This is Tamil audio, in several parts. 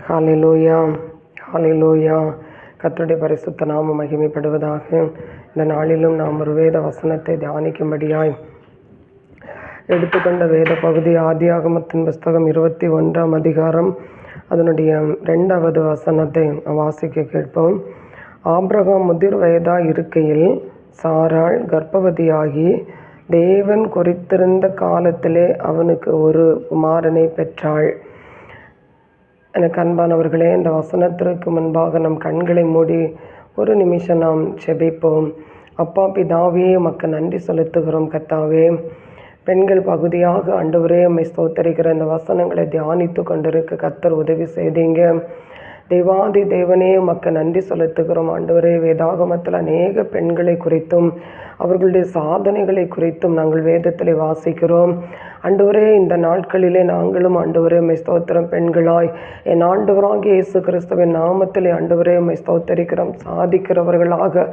ஹalleluya ஹalleluya. கர்த்தருடைய பரிசுத்த நாமம் மகிமைப்படுவதாக. இந்த நாளிலும் நாம் ஒரு வேத வசனத்தை தியானிக்கும்படியாய் எடுத்துக்கொண்ட வேத பகுதி ஆதியாகமத்தின் புஸ்தகம் 21ஆம் அதிகாரம் அதனுடைய 2வது வசனத்தை வாசிக்க கேட்போம். ஆபிரகாம் முதிர் வயதாய் இருக்கையில் சாராள் கர்ப்பவதியாகி தேவன் குறித்திருந்த காலத்திலே அவனுக்கு ஒரு குமாரனை பெற்றாள். எனக்கு அன்பானவர்களே, இந்த வசனத்திற்கு முன்பாக நம் கண்களை மூடி ஒரு நிமிஷம் நாம் செபிப்போம். அப்பா பிதாவே, உமக்கு நன்றி செலுத்துகிறோம். கர்த்தாவே, பெண்கள் பகுதியாக ஆண்டவரே உம்மை ஸ்தோத்தரிக்கிற இந்த வசனங்களை தியானித்து கொண்டிருக்க கர்த்தர் உதவி செய்தீங்க. தேவாதி தேவனே, உமக்கு நன்றி செலுத்துகிறோம். ஆண்டவரே, வேதாகமத்தில் அநேக பெண்களை குறித்தும் அவர்களுடைய சாதனைகளை குறித்தும் நாங்கள் வேதத்தில் வாசிக்கிறோம். ஆண்டவரே, இந்த நாட்களிலே நாங்களும் ஆண்டவரே உம்மை ஸ்தோத்திரம் பெண்களாய் என் ஆண்டவராகிய இயேசு கிறிஸ்துவின் நாமத்திலே ஆண்டவரே உம்மை ஸ்தோத்தரிக்கிறோம். சாதிக்கிறவர்களாக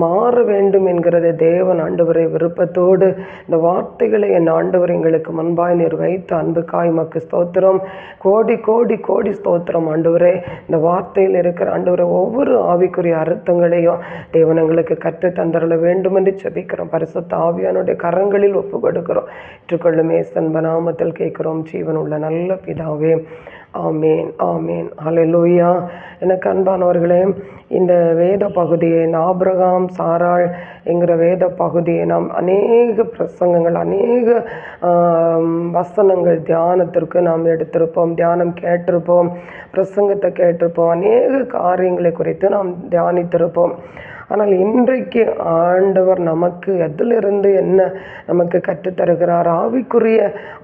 மாற வேண்டும் என்கிறது தேவன் ஆண்டவரே விருப்பத்தோடு இந்த வார்த்தைகளை என் ஆண்டவர் எங்களுக்கு முன்பாய் நீர் வைத்த அன்புக்காய் உமக்கு ஸ்தோத்திரம். கோடி கோடி கோடி ஸ்தோத்திரம் ஆண்டவரே. இந்த வார்த்தையில் இருக்கிற ஆண்டவரே ஒவ்வொரு ஆவிக்குரிய அர்த்தங்களையும் தேவன் எங்களுக்கு கற்று தந்தரல வேண்டும் என்று செபிக்கிறோம். பரிசுத்த ஆவியானுடைய கரங்களில் ஒப்பு கொடுக்கிறோம். ஏற்றுக்கொள்ளுமே நாமத்தில் கேட்கிறோம் ஜீவன் உள்ள நல்ல பிதாவே. ஆமேன் ஆமேன் ஹல்லேலூயா. எனக்கு அன்பானவர்களே, இந்த வேத பகுதியை ஆபிரகாம் சாராள் என்கிற வேத பகுதியை நாம் அநேக பிரசங்கங்கள் அநேக வசனங்கள் தியானத்திற்கு நாம் எடுத்திருப்போம், தியானம் கேட்டிருப்போம், பிரசங்கத்தை கேட்டிருப்போம், அநேக காரியங்களை குறித்து நாம் தியானித்திருப்போம். ஆனால் இன்றைக்கு ஆண்டவர் நமக்கு எதிலிருந்து என்ன நமக்கு கற்றுத்தருகிறார், ஆவிக்குரிய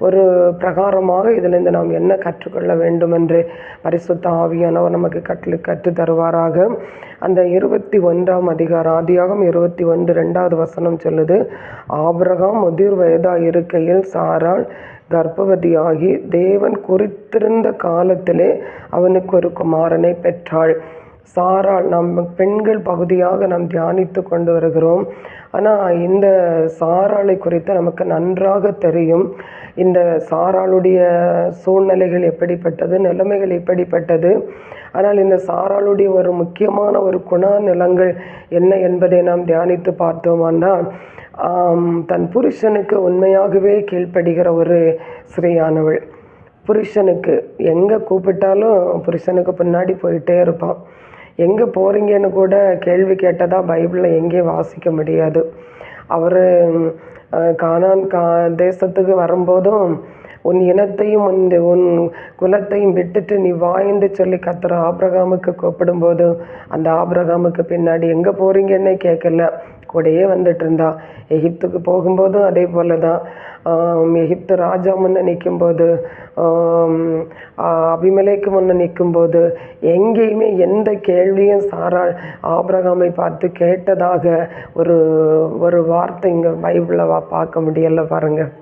ஒரு பிரகாரமாக இதிலிருந்து நாம் என்ன கற்றுக்கொள்ள வேண்டும் என்று பரிசுத்த ஆவியானவர் நமக்கு கற்றுத்தருவாராக. அந்த 21ஆம் அதிகாரம் ஆதியாகம் 21 2வது வசனம் சொல்லுது, ஆபிரகாம் முதிர் வயதாக இருக்கையில் சாராள் கர்ப்பவதியாகி தேவன் குறித்திருந்த காலத்திலே அவனுக்கு ஒரு குமாரனை பெற்றாள். சாராள் நாம் பெண்கள் பகுதியாக நாம் தியானித்து கொண்டு வருகிறோம். ஆனால் இந்த சாராளை குறித்து நமக்கு நன்றாக தெரியும். இந்த சாராளுடைய சூழ்நிலைகள் எப்படிப்பட்டது, நிலைமைகள் எப்படிப்பட்டது. ஆனால் இந்த சாராளுடைய ஒரு முக்கியமான ஒரு குணநலங்கள் என்ன என்பதை நாம் தியானித்து பார்த்தோமானால், தன் புருஷனுக்கு உண்மையாகவே கீழ்ப்படுகிற ஒரு ஸ்திரீயானவள். புருஷனுக்கு எங்கே கூப்பிட்டாலும் புருஷனுக்கு பின்னாடி போயிட்டே இருப்பான். எங்கே போகிறீங்கன்னு கூட கேள்வி கேட்டதாக பைபிளில் எங்கேயும் வாசிக்க முடியாது. அவர் கானான் தேசத்துக்கு வரும்போதும் உன் இனத்தையும் உன் குலத்தையும் விட்டுட்டு நீ வாய்ந்து சொல்லி கத்துற ஆபிரகாமுக்கு கூப்பிடும்போது அந்த ஆபிரகாமுக்கு பின்னாடி எங்கே போகிறீங்கன்னே கேட்கல, கூடையே வந்துட்டு இருந்தா. எகிப்துக்கு போகும்போதும் அதே போல தான். எகிப்து ராஜா முன்னே நிற்கும்போது, அபிமெலேக்கு முன்னே நிற்கும்போது எங்கேயுமே எந்த கேள்வியும் சாராள் ஆபிரகாமை பார்த்து கேட்டதாக ஒரு வார்த்தை இங்கே பைபிளில் பார்க்க முடியலை பாருங்கள்.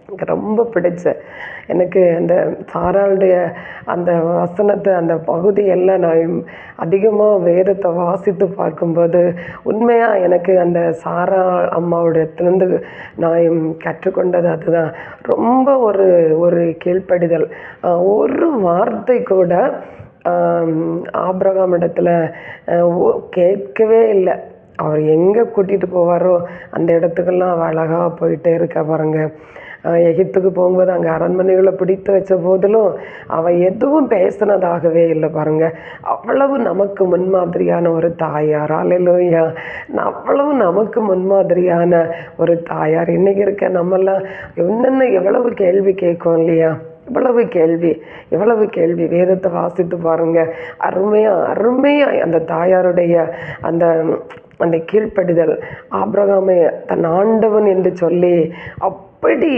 எனக்கு ரொம்ப பிடிச்ச எனக்கு அந்த சாராளுடைய அந்த வசனத்தை அந்த பகுதியெல்லாம் நான் அதிகமாக வேதத்தை வாசித்து பார்க்கும்போது உண்மையாக எனக்கு அந்த சாராள் அம்மாவுடையத்துலேருந்து நான் கற்றுக்கொண்டது அதுதான். ரொம்ப ஒரு கீழ்ப்படிதல். ஒரு வார்த்தை கூட ஆபிரகாம் இடத்துல கேட்கவே இல்லை. அவர் எங்கே கூட்டிகிட்டு போவாரோ அந்த இடத்துக்கெல்லாம் அவள் அழகாக போயிட்டே இருக்கா பாருங்க. எகிப்துக்கு போகும்போது அங்கே அரண்மனைகளை பிடித்து வச்ச போதிலும் அவள் எதுவும் பேசினதாகவே இல்லை பாருங்க. அவ்வளவு நமக்கு முன்மாதிரியான ஒரு தாயார். அல்லேலூயா. அவ்வளவு நமக்கு முன்மாதிரியான ஒரு தாயார். இன்றைக்கி இருக்க நம்மெல்லாம் என்னென்ன எவ்வளவு கேள்வி கேட்கும் இல்லையா, எவ்வளவு கேள்வி வேதத்தை வாசித்து பாருங்க. அருமையாக அந்த தாயாருடைய அந்த கீழ்ப்படிதல். ஆபிரகாமை தன் ஆண்டவன் என்று சொல்லி அப்படி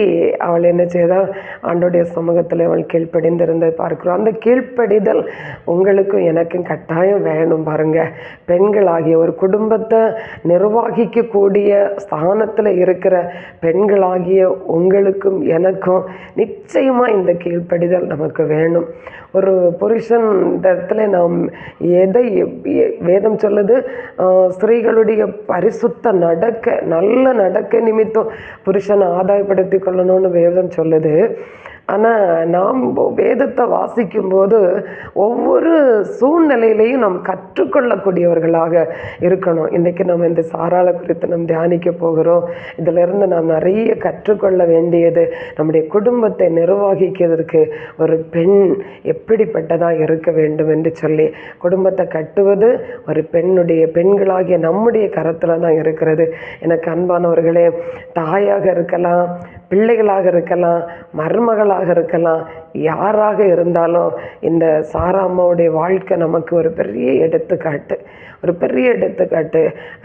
அவள் என்ன செய்தால் ஆண்டோடைய சமூகத்தில் அவள் கீழ்ப்படிந்திருந்ததை பார்க்கிறோம். அந்த கீழ்ப்படிதல் உங்களுக்கும் எனக்கும் கட்டாயம் வேணும் பாருங்க. பெண்களாகிய ஒரு குடும்பத்தை நிர்வகிக்கக்கூடிய ஸ்தானத்தில் இருக்கிற பெண்களாகிய உங்களுக்கும் எனக்கும் நிச்சயமாக இந்த கீழ்ப்படிதல் நமக்கு வேணும். ஒரு புருஷன் இடத்துல நாம் எதை வேதம் சொல்லுது, ஸ்திரீகளுடைய பரிசுத்த நல்ல நடக்க நிமித்தம் புருஷனை ஆதாயப்படுத்தி கொள்ளணும்னு வேதம் சொல்லுது. ஆனால் நாம் வேதத்தை வாசிக்கும்போது ஒவ்வொரு சூழ்நிலையிலையும் நாம் கற்றுக்கொள்ளக்கூடியவர்களாக இருக்கணும். இன்றைக்கி நம்ம இந்த சாராளை குறித்து நம்ம தியானிக்க போகிறோம். இதிலிருந்து நாம் நிறைய கற்றுக்கொள்ள வேண்டியது, நம்முடைய குடும்பத்தை நிர்வகிக்கிறதுக்கு ஒரு பெண் எப்படிப்பட்டதாக இருக்க வேண்டும் என்று சொல்லி, குடும்பத்தை கட்டுவது ஒரு பெண்களாகிய நம்முடைய கரத்தில் தான் இருக்கிறது. எனக்கு அன்பானவர்களே, தாயாக இருக்கலாம், பிள்ளைகளாக இருக்கலாம், மருமகளாக இருக்கலாம், யாராக இருந்தாலும் இந்த சாரா அம்மாவுடைய வாழ்க்கை நமக்கு ஒரு பெரிய எடுத்துக்காட்டு.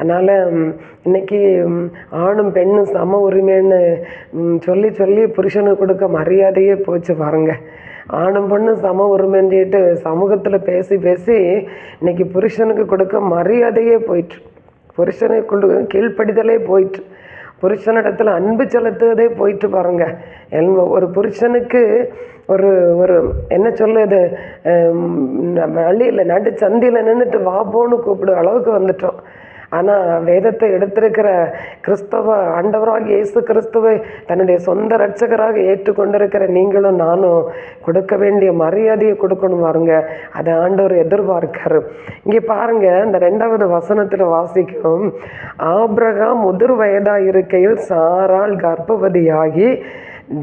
அதனால் இன்றைக்கி ஆணும் பெண்ணும் சம உரிமைன்னு சொல்லி புருஷனுக்கு கொடுக்க மரியாதையே போச்சு பாருங்க. ஆணும் பொண்ணும் சம உரிமைன்னு சொல்லிட்டு சமூகத்தில் பேசி இன்றைக்கி புருஷனுக்கு கொடுக்க மரியாதையே போயிட்டு, புருஷனுக்கு கொடுக்க கீழ்ப்படிதலே போயிட்டு, புருஷனிடத்தில் அன்பு செலுத்துவதே போயிட்டு பாருங்க. ஒரு புருஷனுக்கு ஒரு ஒரு என்ன சொல்லுது, வழியில் நடு சந்தியில் நின்றுட்டு வாபோன்னு கூப்பிடுற அளவுக்கு வந்துட்டோம். ஆனால் வேதத்தை எடுத்திருக்கிற கிறிஸ்தவ ஆண்டவராக இயேசு கிறிஸ்துவை தன்னுடைய சொந்த இரட்சகராக ஏற்றுக்கொண்டிருக்கிற நீங்களும் நானும் கொடுக்க வேண்டிய மரியாதையை கொடுக்கணும் பாருங்க. அதை ஆண்டவர் எதிர்பார்க்காரு. இங்கே பாருங்க, இந்த 2வது வசனத்தில் வாசிக்கும், ஆபிரகாம் முதிர் வயதாக இருக்கையில் சாராள் கர்ப்பவதியாகி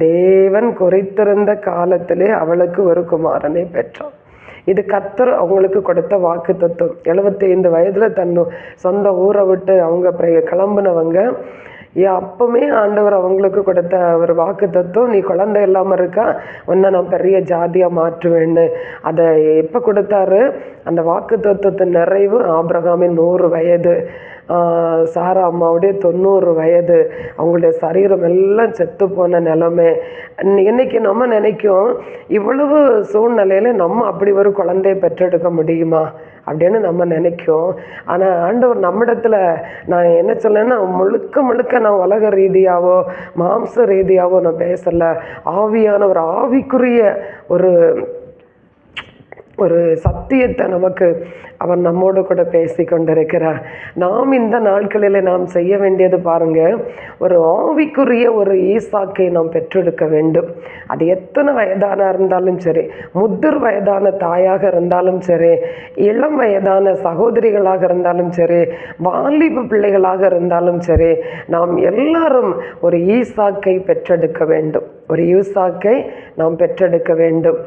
தேவன் குறித்திருந்த காலத்திலே அவளுக்கு ஒரு குமாரனை பெற்றான். இது கர்த்தர் அவங்களுக்கு கொடுத்த வாக்கு தத்துவம். 75 வயதில் தன் சொந்த ஊரை விட்டு அவங்க கிளம்புனவங்க. அப்பவுமே ஆண்டவர் அவங்களுக்கு கொடுத்த ஒரு வாக்கு தத்துவம், நீ குழந்தை இல்லாமல் இருக்கா, உன்னை நான் பெரிய ஜாதியாக மாற்றுவேன்னு. அதை எப்போ கொடுத்தாரு? அந்த வாக்கு தத்துவத்தின் நிறைவு ஆபிரகாமின் 100 வயது, சாரா அம்மாவுடைய 90 வயது, அவங்களுடைய சரீரம் எல்லாம் செத்து போன நிலைமை. இன்னைக்கு நம்ம நினைக்கும், இவ்வளவு சூழ்நிலையில நம்ம அப்படி ஒரு குழந்தையை பெற்றெடுக்க முடியுமா அப்படின்னு நம்ம நினைக்கும். ஆனால் ஆண்டவர் நம்மிடத்துல, நான் என்ன சொல்லேன்னா, முழுக்க நான் உலக ரீதியாவோ மாம்ச ரீதியாவோ நான் பேசலை. ஆவியான ஒரு ஆவிக்குரிய ஒரு சத்தியத்தை நமக்கு அவர் நம்மோடு கூட பேசி கொண்டிருக்கிறார். நாம் இந்த நாட்களில் நாம் செய்ய வேண்டியது பாருங்க, ஒரு ஆவிக்குரிய ஒரு ஈசாக்கை நாம் பெற்றெடுக்க வேண்டும். அது எத்தனை வயதான இருந்தாலும் சரி, முதிர் வயதான தாயாக இருந்தாலும் சரி, இளம் வயதான சகோதரிகளாக இருந்தாலும் சரி, வாலிப பிள்ளைகளாக இருந்தாலும் சரி, நாம் எல்லாரும் ஒரு ஈசாக்கை பெற்றெடுக்க வேண்டும். ஒரு ஈசாக்கை நாம் பெற்றெடுக்க வேண்டும்.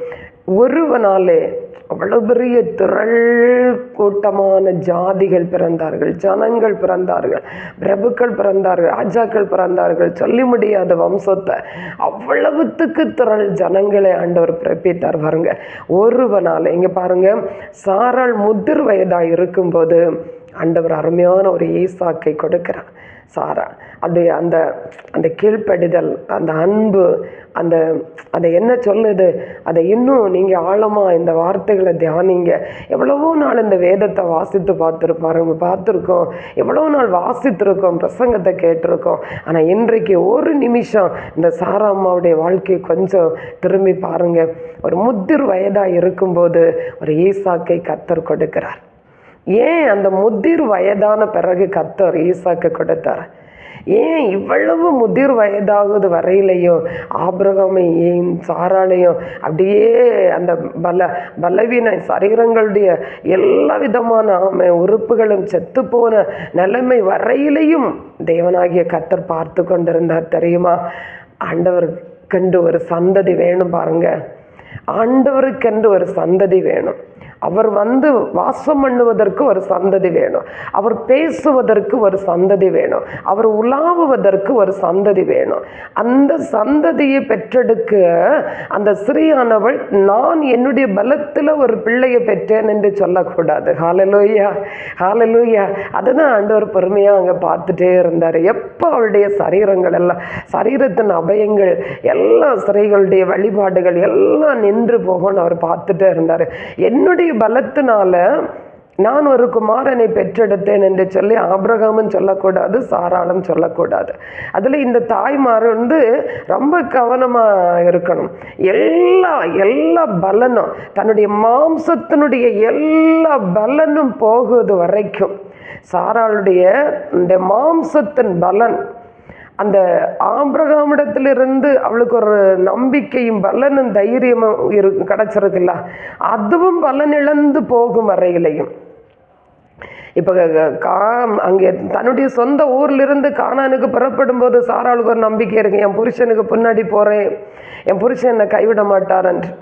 ஒருவனாலே அவ்வளவு பெரிய திரள் கூட்டமான ஜாதிகள் பிறந்தார்கள், ஜனங்கள் பிறந்தார்கள், பிரபுக்கள் பிறந்தார்கள், ராஜாக்கள் பிறந்தார்கள், சொல்லி முடியாத வம்சத்தை அவ்வளவுத்துக்கு திரள் ஜனங்களை ஆண்டவர் பிறப்பித்தார் பாருங்க. ஒருவனால இங்க பாருங்க, சாராள் முதிர் வயதாக இருக்கும்போது ஆண்டவர் அருமையான ஒரு ஈசாக்கை கொடுக்கிறார். சாரா அப்படியே அந்த கீழ்ப்படிதல், அந்த அன்பு, அதை என்ன சொல்லுது, அதை இன்னும் நீங்கள் ஆழமாக இந்த வார்த்தைகளை தியானிங்க. எவ்வளவோ நாள் இந்த வேதத்தை வாசித்து பார்த்துருக்கோம், எவ்வளோ நாள் வாசித்திருக்கோம், பிரசங்கத்தை கேட்டிருக்கோம். ஆனால் இன்றைக்கு ஒரு நிமிஷம் இந்த சாரா அம்மாவுடைய வாழ்க்கையை கொஞ்சம் திரும்பி பாருங்க. ஒரு முதிர் வயதாக இருக்கும்போது ஒரு ஈசாக்கை கர்த்தர் கொடுக்கிறார். ஏன் அந்த முதிர் வயதான பிறகு கர்த்தர் ஈசாக்கை கொடுத்தார்? ஏன் இவ்வளவு முதிர் வயதாகுது வரையிலையும் ஆபிரகாமையும் சாராளையும் அப்படியே அந்த பலவீன சரீரங்களுடைய எல்லா விதமான உறுப்புகளும் செத்து போன நிலைமை வரையிலையும் தேவனாகிய கர்த்தர் பார்த்து கொண்டிருந்தார் தெரியுமா? ஆண்டவருக்கென்று ஒரு சந்ததி வேணும் பாருங்க. ஆண்டவருக்கென்று ஒரு சந்ததி வேணும். அவர் வாசம் பண்ணுவதற்கு ஒரு சந்ததி வேணும். அவர் பேசுவதற்கு ஒரு சந்ததி வேணும். அவர் உலாவுவதற்கு ஒரு சந்ததி வேணும். அந்த சந்ததியை பெற்றெடுக்க அந்த ஸ்திரீயானவள், நான் என்னுடைய பலத்தில் ஒரு பிள்ளையை பெற்றேன் என்று சொல்லக்கூடாது. ஹல்லேலூயா, ஹல்லேலூயா. அதுதான் ஆண்டவர் பொறுமையாக அங்கே பார்த்துட்டே இருந்தார். எப்போ அவளுடைய சரீரங்கள் எல்லாம், சரீரத்தின் அபயங்கள் எல்லாம், ஸ்திரீகளுடைய வழிபாடுகள் எல்லாம் நின்று போகணும்னு அவர் பார்த்துட்டே இருந்தார். என்னுடைய பலத்தினால நான் ஒரு குமாரனை பெற்றெடுத்தேன் என்று சொல்லி ஆபிரகாமும் சொல்லக்கூடாது, சாராளும் சொல்லக்கூடாது. அதில் இந்த தாய்மார் ரொம்ப கவனமாக இருக்கணும். எல்லா பலனும், தன்னுடைய மாம்சத்தினுடைய எல்லா பலனும் போகுது வரைக்கும் சாராளுடைய இந்த மாம்சத்தின் பலன், அந்த ஆபிரகாமிடத்திலிருந்து அவளுக்கு ஒரு நம்பிக்கையும் பலனும் தைரியமும் கிடைச்சிருக்குல்ல, அதுவும் பலன் இழந்து போகும் வரையிலையும். இப்போ அங்கே தன்னுடைய சொந்த ஊர்லேருந்து கானானுக்கு புறப்படும் போது சாராளுக்கு ஒரு நம்பிக்கை இருக்கு, என் புருஷனுக்கு பின்னாடி போகிறேன், என் புருஷன் என்னை கைவிட மாட்டார் என்று.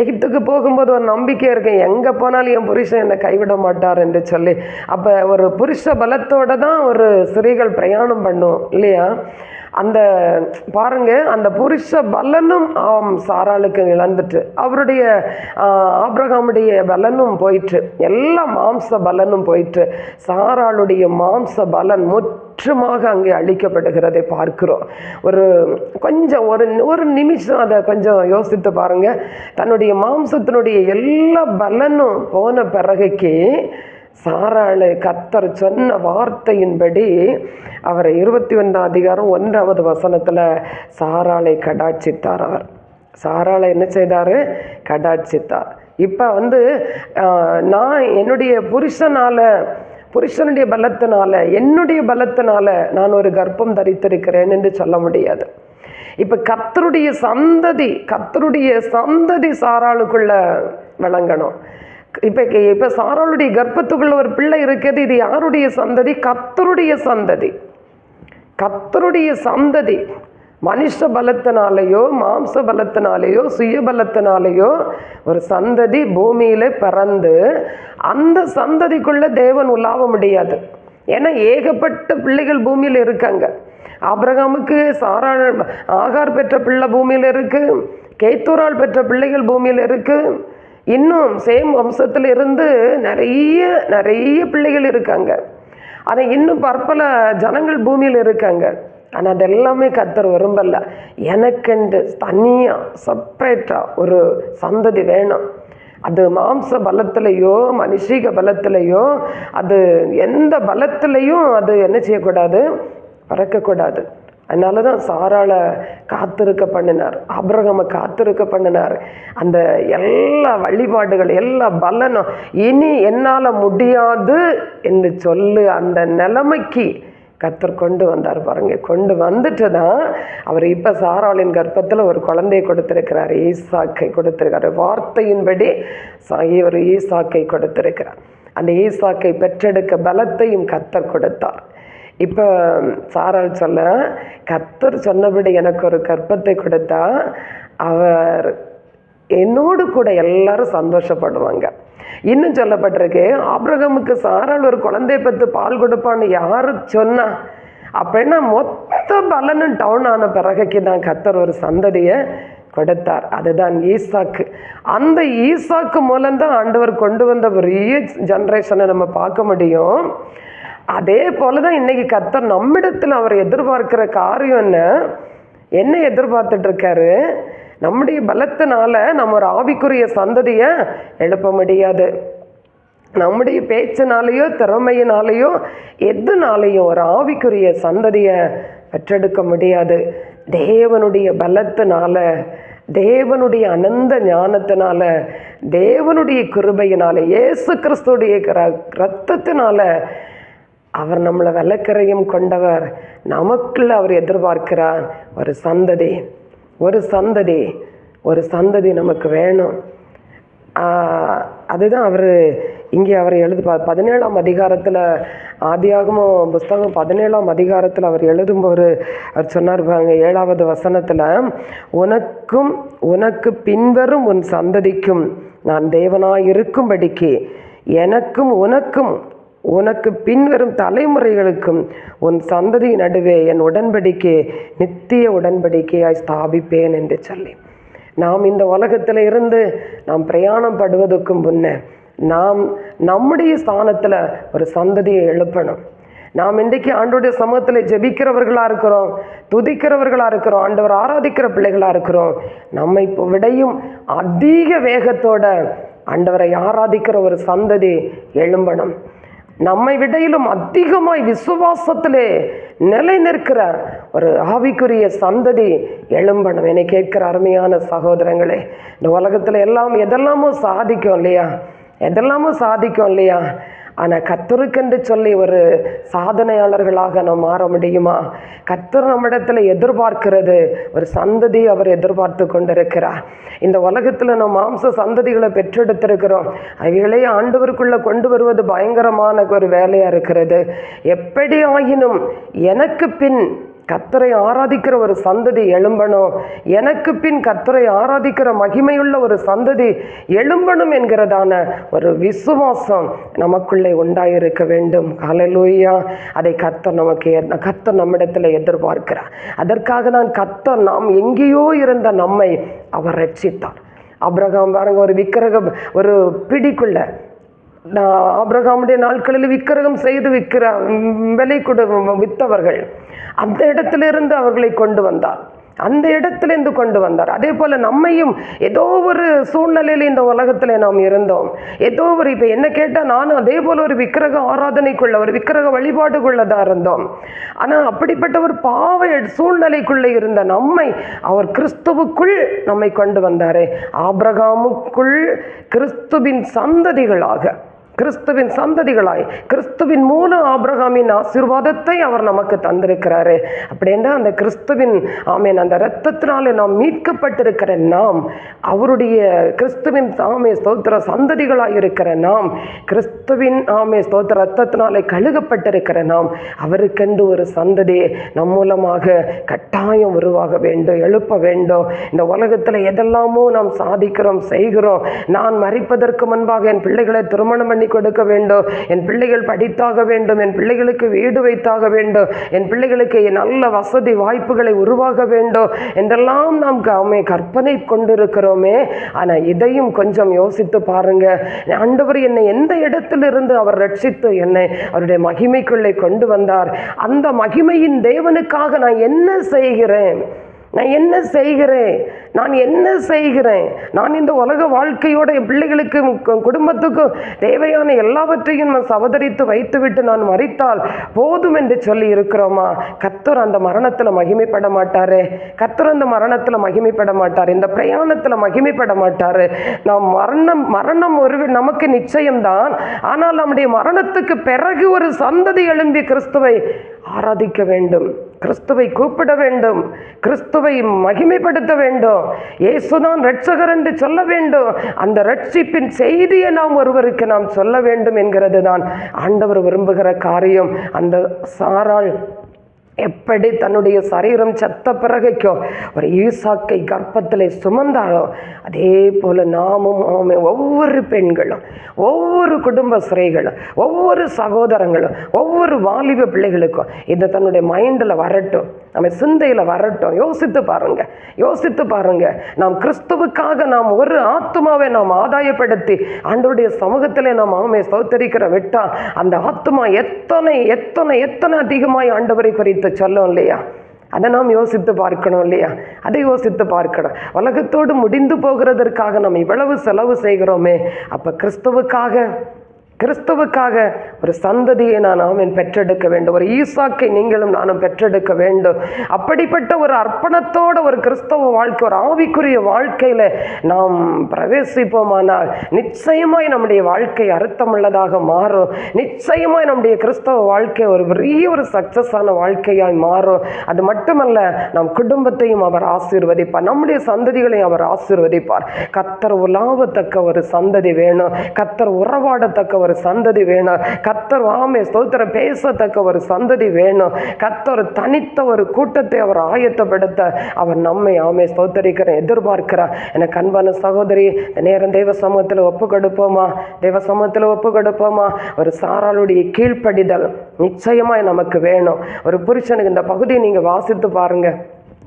எகிப்துக்கு போகும்போது ஒரு நம்பிக்கை இருக்கு, எங்கே போனாலும் என் புருஷன் என்னை கைவிட மாட்டார் என்று சொல்லி. அப்போ ஒரு புருஷ பலத்தோடு தான் ஒரு ஸ்திரீகள் பிரயாணம் பண்ணும் இல்லையா? அந்த பாருங்க, அந்த புருஷ பலனும் சாராளுக்கு இழந்துட்டு, அவருடைய ஆபிரகாமுடைய பலனும் போயிற்று, எல்லா மாம்ச பலனும் போயிற்று. சாராளுடைய மாம்ச பலன் முற்றுமாக அங்கே அழிக்கப்படுகிறதை பார்க்கிறோம். கொஞ்சம் ஒரு நிமிஷம் அதை கொஞ்சம் யோசித்து பாருங்க. தன்னுடைய மாம்சத்தினுடைய எல்லா பலனும் போன பிறகுக்கு சாராளை கர்த்தர் சொன்ன வார்த்தையின்படி அவரை 21:1 சாராளை கடாட்சித்தார். அவர் சாராளை என்ன செய்தார்? கடாட்சித்தார். இப்போ நான் என்னுடைய புருஷனுடைய பலத்தினால, என்னுடைய பலத்தினால நான் ஒரு கர்ப்பம் தரித்திருக்கிறேன் என்று சொல்ல முடியாது. இப்போ கர்த்தருடைய சந்ததி சாராளுக்குள்ள விளங்கணும். இப்போ சாராளுடைய கர்ப்பத்துக்குள்ள ஒரு பிள்ளை இருக்குது. இது யாருடைய சந்ததி? கர்த்தருடைய சந்ததி. மனுஷ பலத்தினாலேயோ மாம்ச பலத்தினாலேயோ சுய பலத்தினாலேயோ ஒரு சந்ததி பூமியில பிறந்து அந்த சந்ததிக்குள்ள தேவன் உலாவ முடியாது. ஏன்னா ஏகப்பட்ட பிள்ளைகள் பூமியில் இருக்காங்க. ஆபிரகாமுக்கு ஆகார் பெற்ற பிள்ளை பூமியில் இருக்கு, கேத்தூரால் பெற்ற பிள்ளைகள் பூமியில் இருக்கு, இன்னும் சேம் வம்சத்தில் இருந்து நிறைய பிள்ளைகள் இருக்காங்க. ஆனால் இன்னும் பற்பல ஜனங்கள் பூமியில் இருக்காங்க. ஆனால் அதெல்லாமே கர்த்தர் விரும்பல. எனக்கென்று தனியாக செப்பரேட்டாக ஒரு சந்ததி வேணும். அது மாம்ச பலத்திலையோ மனுஷீக பலத்திலையோ அது எந்த பலத்திலையும் அது என்ன செய்யக்கூடாது? பறக்கக்கூடாது. அதனால தான் சாராளை காத்திருக்க பண்ணினார், ஆபிரகாமை காத்திருக்க பண்ணினார். அந்த எல்லா வழிபாடுகள் எல்லா பலனும் இனி என்னால் முடியாது என்று சொல்லு அந்த நிலைமைக்கு கர்த்தர் கொண்டு வந்தார். பாருங்க, கொண்டு வந்துட்டு தான் அவர் இப்போ சாராளின் கர்ப்பத்தில் ஒரு குழந்தையை கொடுத்திருக்கிறார், ஈசாக்கை கொடுத்திருக்கார். வார்த்தையின்படி ஒரு ஈசாக்கை கொடுத்திருக்கிறார். அந்த ஈசாக்கை பெற்றெடுக்க பலத்தையும் கர்த்தர் கொடுத்தார். இப்போ சாராள் கர்த்தர் சொன்னபடி எனக்கு ஒரு கர்ப்பத்தை கொடுத்தா அவர் என்னோடு கூட எல்லாரும் சந்தோஷப்படுவாங்க. இன்னும் சொல்லப்பட்டிருக்கு, ஆபிரகாமுக்கு சாராள் ஒரு குழந்தையை பெற்று பால் கொடுப்பான்னு யாரு சொன்னா? அப்படின்னா மொத்த பலனும் டவுன் ஆன பிறகுக்கு தான் கர்த்தர் ஒரு சந்ததியை கொடுத்தார். அதுதான் ஈசாக்கு. அந்த ஈசாக்கு மூலம்தான் ஆண்டவர் கொண்டு வந்த பெரிய ஜெனரேஷனை நம்ம பார்க்க முடியும். அதே போலதான் இன்னைக்கு கர்த்தர் நம்மிடத்தில் அவர் எதிர்பார்க்கிற காரியம் என்ன எதிர்பார்த்துட்டு இருக்காரு? நம்முடைய பலத்தினால நம்ம ஒரு ஆவிக்குரிய சந்ததியை எழுப்ப முடியாது. நம்முடைய பேச்சினாலேயோ திறமையினாலேயோ எதுனாலேயும் ஒரு ஆவிக்குரிய சந்ததியை பெற்றெடுக்க முடியாது. தேவனுடைய பலத்தினால, தேவனுடைய அனந்த ஞானத்தினால, தேவனுடைய கிருபையினால, இயேசு கிறிஸ்துடைய இரத்தத்தினால அவர் நம்மளை விளக்கரையும் கொண்டவர். நமக்குள்ள அவர் எதிர்பார்க்கிறார் ஒரு சந்ததி நமக்கு வேணும். அதுதான் அவர் இங்கே அவர் 17ஆம் அதிகாரத்தில், ஆதியாகமம் புஸ்தகம் 17ஆம் அதிகாரத்தில் அவர் எழுதும்போது அவர் சொன்னார் பாருங்க, 7வது வசனத்தில், உனக்கு பின்வரும் உன் சந்ததிக்கும் நான் தேவனாய் இருக்கும்படிக்கு எனக்கும் உனக்கு பின்வரும் தலைமுறைகளுக்கும் உன் சந்ததி நடுவே என் உடன்படிக்கை நித்திய உடன்படிக்கையாய் ஸ்தாபிப்பேன் என்று சொல்லி, நாம் இந்த உலகத்தில் இருந்து நாம் பிரயாணம் படுவதற்கும் முன்னே நாம் நம்முடைய ஸ்தானத்தில் ஒரு சந்ததியை எழுப்பணும். நாம் இன்றைக்கு ஆண்டவருடைய சமூகத்தில் ஜெபிக்கிறவர்களாக இருக்கிறோம், துதிக்கிறவர்களாக இருக்கிறோம், ஆண்டவர் ஆராதிக்கிற பிள்ளைகளாக இருக்கிறோம். நம்மை விடையும் அதிக வேகத்தோட ஆண்டவரை ஆராதிக்கிற ஒரு சந்ததி எழும்பணும். நம்மை விடையிலும் அதிகமாய் விசுவாசத்திலே நிலை நிற்கிற ஒரு ஆவிக்குரிய சந்ததி எழும்பணும். என்னை கேட்கிற அருமையான சகோதரங்களே, இந்த உலகத்தில் எதெல்லாமோ சாதிக்கும் இல்லையா? ஆனால் கர்த்தருக்கென்று சொல்லி ஒரு சாதனையாளர்களாக நாம் மாற முடியுமா? கர்த்தர் நம்மிடத்தில் எதிர்பார்க்கிறது ஒரு சந்ததி அவர் எதிர்பார்த்து கொண்டிருக்கிறார். இந்த உலகத்தில் நம்ம மாம்ச சந்ததிகளை பெற்றெடுத்திருக்கிறோம். அவைகளே ஆண்டவருக்குள்ளே கொண்டு வருவது பயங்கரமான ஒரு வேலையாக இருக்கிறது. எப்படி ஆயினும் எனக்கு பின் கர்த்தரை ஆராதிக்கிற ஒரு சந்ததி எழும்பணும், எனக்கு பின் கர்த்தரை ஆராதிக்கிற மகிமையுள்ள ஒரு சந்ததி எழும்பணும் என்கிறதான ஒரு விசுவாசம் நமக்குள்ளே உண்டாயிருக்க வேண்டும். ஹல்லேலூயா. அதை கர்த்தர் நம்மிடத்தில் எதிர்பார்க்கிறார். அதற்காக தான் கர்த்தர் நாம் எங்கேயோ இருந்த நம்மை அவர் ரட்சித்தார். ஆபிரகாம் பாருங்க, ஒரு விக்கிரகம் ஒரு பிடிக்குள்ள ஆபிரகாமுடைய நாட்களில் விக்கிரகம் செய்து விலை வித்தவர்கள் அந்த இடத்திலிருந்து அவர்களை கொண்டு வந்தார், அந்த இடத்திலிருந்து கொண்டு வந்தார். அதே போல் நம்மையும் ஏதோ ஒரு சூழ்நிலையில் இந்த உலகத்தில் நாம் இருந்தோம். ஏதோ ஒரு இப்போ என்ன கேட்டால் நானும் அதே போல் ஒரு விக்கிரக ஆராதனைக்குள்ள ஒரு விக்கிரக வழிபாடுக்குள்ளதாக இருந்தோம். ஆனால் அப்படிப்பட்ட ஒரு பாவ சூழ்நிலைக்குள்ளே இருந்த நம்மை அவர் கிறிஸ்துவுக்குள் நம்மை கொண்டு வந்தாரே. ஆபிரகாமுக்குள் கிறிஸ்துவின் சந்ததிகளாக, கிறிஸ்துவின் சந்ததிகளாய் கிறிஸ்துவின் மூலம் ஆபிரகாமின் ஆசீர்வாதத்தை அவர் நமக்கு தந்திருக்கிறாரு. அப்படின்னா அந்த கிறிஸ்துவின் அந்த இரத்தத்தினாலே நாம் மீட்கப்பட்டிருக்கிற நாம், அவருடைய கிறிஸ்துவின் ஸ்தோத்திர சந்ததிகளாய் இருக்கிற நாம், கிறிஸ்துவின் ஸ்தோத்திர இரத்தத்தினாலே கழுகப்பட்டிருக்கிற நாம், அவருக்கென்று ஒரு சந்ததி நம் மூலமாக கட்டாயம் உருவாக வேண்டும், எழுப்ப வேண்டும். இந்த உலகத்தில் எதெல்லாமோ நாம் சாதிக்கிறோம், செய்கிறோம். நான் மரிப்பதற்கு முன்பாக என் பிள்ளைகளை திருமணம் பண்ணி கொடுக்க வேண்டும், என் பிள்ளைகள் படித்தாக வேண்டும், என் பிள்ளைகளுக்கு வீடு வைத்தாக வேண்டும், என் பிள்ளைகளுக்கு நல்ல வசதி வாய்ப்புகளை உருவாக வேண்டும் என்றெல்லாம் நாம் கற்பனை கொண்டிருக்கிறோமே. ஆனால் இதையும் கொஞ்சம் யோசித்து பாருங்க. ஆண்டவர் என்னை எந்த இடத்திலிருந்து அவர் ரட்சித்து என்னை அவருடைய மகிமைக்குள்ளே கொண்டு வந்தார். அந்த மகிமையின் தேவனுக்காக நான் என்ன செய்கிறேன்? நான் என்ன செய்கிறேன்? நான் இந்த உலக வாழ்க்கையோட என் பிள்ளைகளுக்கும் குடும்பத்துக்கும் தேவையான எல்லாவற்றையும் நான் சவதரித்து வைத்துவிட்டு நான் மரித்தால் போதும் என்று சொல்லி இருக்கிறோமா? கர்த்தர் அந்த மரணத்தில் மகிமைப்பட மாட்டாரே. கர்த்தர் அந்த மரணத்தில் மகிமைப்பட மாட்டார், இந்த பிரயாணத்தில் மகிமைப்பட மாட்டார். நாம் மரணம் ஒரு நமக்கு நிச்சயம்தான். ஆனால் நம்முடைய மரணத்துக்கு பிறகு ஒரு சந்ததி எழும்பி கிறிஸ்துவை ஆராதிக்க வேண்டும், கிறிஸ்துவை கூப்பிட வேண்டும், கிறிஸ்துவை மகிமைப்படுத்த வேண்டும், இயேசுதான் இரட்சகர் என்று சொல்ல வேண்டும். அந்த ரட்சிப்பின் செய்தியை நாம் ஒருவருக்கு நாம் சொல்ல வேண்டும் என்கிறது தான் ஆண்டவர் விரும்புகிற காரியம். அந்த சாராள் எப்படி தன்னுடைய சரீரம் செத்த பிறகைக்கும் ஒரு ஈசாக்கை கர்ப்பத்தில் சுமந்தாலோ அதே போல் நாமும் ஒவ்வொரு பெண்களும், ஒவ்வொரு குடும்ப ஸ்திரீகளும், ஒவ்வொரு சகோதரங்களும், ஒவ்வொரு வாலிப பிள்ளைகளுக்கும் இது தன்னுடைய மைண்டில் வரட்டும், நம்ம சிந்தையில் வரட்டும். யோசித்து பாருங்க. நாம் கிறிஸ்துவுக்காக நாம் ஒரு ஆத்மாவை நாம் ஆதாயப்படுத்தி ஆண்டவருடைய சமூகத்தில் நாம் ஸ்தோத்திரிக்கிற விட்டால் அந்த ஆத்மா எத்தனை எத்தனை எத்தனை அதிகமாய் ஆண்டவரை குறித்து சொல்லும் இல்லையா? அதை நாம் யோசித்து பார்க்கணும் இல்லையா? அதை யோசித்து பார்க்கணும். உலகத்தோடு முடிந்து போகிறதற்காக நாம் இவ்வளவு செலவு செய்கிறோமே, அப்போ கிறிஸ்துவுக்காக ஒரு சந்ததியை நாம் பெற்றெடுக்க வேண்டும். ஒரு ஈசாக்கை நீங்களும் நானும் பெற்றெடுக்க வேண்டும். அப்படிப்பட்ட ஒரு அர்ப்பணத்தோட ஒரு கிறிஸ்தவ வாழ்க்கை, ஒரு ஆவிக்குரிய வாழ்க்கையில் நாம் பிரவேசிப்போமானால் நிச்சயமாய் நம்முடைய வாழ்க்கை அர்த்தமுள்ளதாக மாறும். நிச்சயமாய் நம்முடைய கிறிஸ்தவ வாழ்க்கை ஒரு பெரிய ஒரு சக்சஸான வாழ்க்கையாய் மாறும். அது மட்டுமல்ல, நம் குடும்பத்தையும் அவர் ஆசீர்வதிப்பார், நம்முடைய சந்ததிகளையும் அவர் ஆசீர்வதிப்பார். கர்த்தர் உலாவத்தக்க ஒரு சந்ததி வேணும், கர்த்தர் உறவாடத்தக்க ஒரு சந்ததி வேணும், கர்த்தர் ஸ்தோத்திரம் பேசத்தக்க ஒரு சந்ததி வேணும். கர்த்தர் தனித்த ஒரு கூட்டத்தை அவர் ஆயத்தப்படுத்த அவர் நம்மை ஸ்தோத்தரிக்கிற எதிர்பார்க்கிறார். எனக்கு அன்பான சகோதரி, நேரம் தேவ சமூகத்தில் ஒப்பு கொடுப்போமா? ஒரு சாராளுடைய கீழ்ப்படிதல் நிச்சயமாய் நமக்கு வேணும். ஒரு புருஷனுக்கு இந்த பகுதியை நீங்கள் வாசித்து பாருங்க,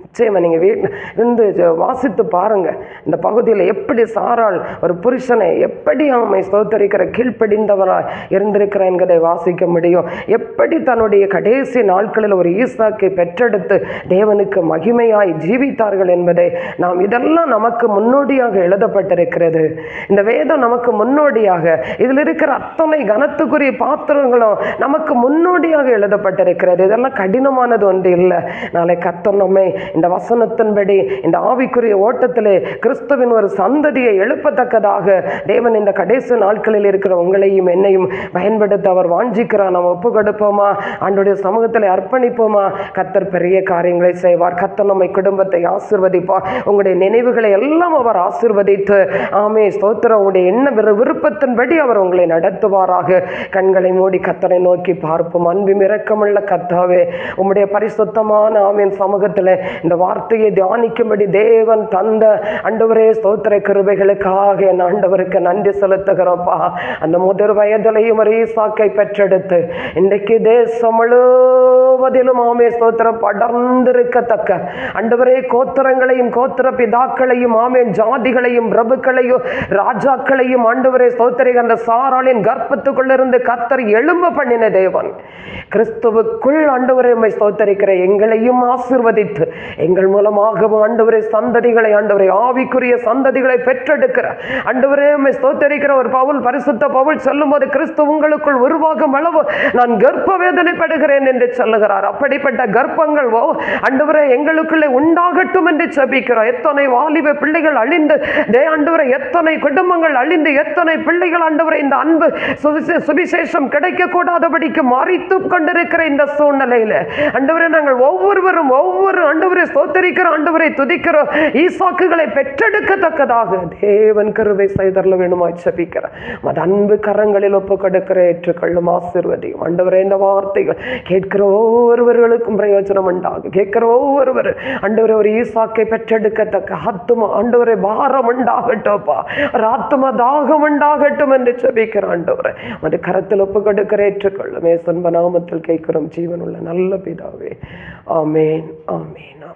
நிச்சயமாக நீங்கள் வீட்டில் இருந்து வாசித்து பாருங்கள். இந்த பகுதியில் எப்படி சாராள் ஒரு புருஷனை எப்படி ஸ்தோத்தரிக்கிற கீழ்ப்படிந்தவராய் இருந்திருக்கிறார் என்கிறதை வாசிக்க முடியும். எப்படி தன்னுடைய கடைசி நாட்களில் ஒரு ஈசாக்கை பெற்றெடுத்து தேவனுக்கு மகிமையாய் ஜீவித்தார்கள் என்பதை நாம் இதெல்லாம் நமக்கு முன்னோடியாக எழுதப்பட்டிருக்கிறது. இந்த வேதம் நமக்கு முன்னோடியாக, இதில் இருக்கிற அத்தனை கனத்துக்குரிய பாத்திரங்களும் நமக்கு முன்னோடியாக எழுதப்பட்டிருக்கிறது. இதெல்லாம் கடினமானது ஒன்று இல்லை. நாளை கர்த்தர் நம்மை இந்த இந்த வசனத்தின்படி இந்த ஆவிக்குரிய ஓட்டத்திலே கிறிஸ்துவின் ஒரு சந்ததியை எழுப்பத்தக்கதாக தேவன் இந்த கடைசி நாட்களில் இருக்கிற உங்களையும் என்னையும் பயன்படுத்த அவர் வாஞ்சிக்கிறார். நாம் ஒப்பு கொடுப்போமா? ஆண்டவருடைய சமூகத்தில் அர்ப்பணிப்போமா? கர்த்தர் பெரிய காரியங்களை செய்வார். கர்த்தர் நம்மை குடும்பத்தை ஆசீர்வதிப்பார். உங்களுடைய நினைவுகளை எல்லாம் அவர் ஆசீர்வதித்து ஆமே ஸ்தோத்திரம் உங்களுடைய என்ன விருப்பத்தின்படி அவர் உங்களை நடத்துவாராக. கண்களை மூடி கர்த்தரை நோக்கி பார்ப்போம். அன்பும் இரக்கமுள்ள கர்த்தாவே, உம்முடைய பரிசுத்தமான ஆமீன் சமூகத்தில் இந்த வார்த்தையை தியானிக்கும்படி தேவன் தந்த ஆண்டவரே ஸ்தோத்திர கிருபைகளுக்காக என் ஆண்டவருக்கு நன்றி செலுத்துகிறோப்பா. அந்த முதல் வயதிலையும் ஒரு ஈசாக்கை பெற்றெடுத்து இன்றைக்கு தேசம் முழுவதிலும் ஆமே ஸ்தோத்திரம் படர்ந்திருக்கத்தக்க ஆண்டவரே கோத்திரங்களையும் கோத்திர பிதாக்களையும் ஆமேன் ஜாதிகளையும் பிரபுக்களையும் ராஜாக்களையும் ஆண்டவரே ஸ்தோத்திரி அந்த சாராளின் கர்ப்பத்துக்குள்ளிருந்து கர்த்தர் எழும்ப பண்ணின தேவன் கிறிஸ்துவுக்குள் ஆண்டவரே உம்மை ஸ்தோத்தரிக்கிற எங்களையும் ஆசீர்வதித்து எங்கள் மூலமாகவும் ஆண்டவரே சந்ததிகளை ஆண்டவரே ஆவிக்குரிய சந்ததிகளை பெற்றெடுக்கிற ஆண்டவரே உம்மை ஸ்தோத்தரிக்கிற ஒரு பவுல் பரிசுத்த பவுல் சொல்லும் போது கிறிஸ்து உங்களுக்குள் உருவாகும் அளவு நான் கர்ப்ப வேதனைப்படுகிறேன் என்று சொல்லுகிறார். அப்படிப்பட்ட கர்ப்பங்கள் ஆண்டவரே எங்களுக்குள்ளே உண்டாகட்டும் என்று ஜெபிக்கிறோம். எத்தனை வாலிப பிள்ளைகள் அழிந்து ஆண்டவரே எத்தனை குடும்பங்கள் அழிந்து எத்தனை பிள்ளைகள் ஆண்டவரே இந்த அன்பு சுவிசேஷம் கிடைக்க கூடாதபடிக்கு மறித்து கொண்டிருக்கிற இந்த சூழ்நிலையில ஆண்டவரே நாங்கள் ஒவ்வொருவரும் ஒவ்வொரு ஆண்டவரை ஸ்தோத்திரிக்கிற ஆண்டவரை துதிக்கிறோம். ஈசாக்குகளை பெற்றெடுக்கத்தக்கதாக தேவன் கிருபை செய்தரல வேணுமா ஜெபிக்கிறேன். மத அன்பு கரங்களில் ஒப்பு கொடுக்கிற ஏற்றுக்கொள்ளும் ஆசீர்வதியும் ஆண்டவரே. இந்த வார்த்தைகள் கேட்கிற ஒவ்வொருவர்களுக்கும் பிரயோஜனம் உண்டாகும். கேட்கிற ஒவ்வொருவர் ஆண்டவரே ஒரு ஈசாக்கை பெற்றெடுக்கத்தக்க ஆத்துமா ஆண்டவரே பாரம் உண்டாகட்டும்ப்பா, ஒரு ஆத்தும தாகம் உண்டாகட்டும் என்று ஜெபிக்கிற ஆண்டவரே. அது கரத்தில் ஒப்பு கொடுக்கிற ஏற்றுக்கொள்ளும். இயேசுவின் நாமத்தில் கேட்கிறோம் ஜீவனுள்ள நல்ல பிதாவே. ஆமேன் ஆமேன்.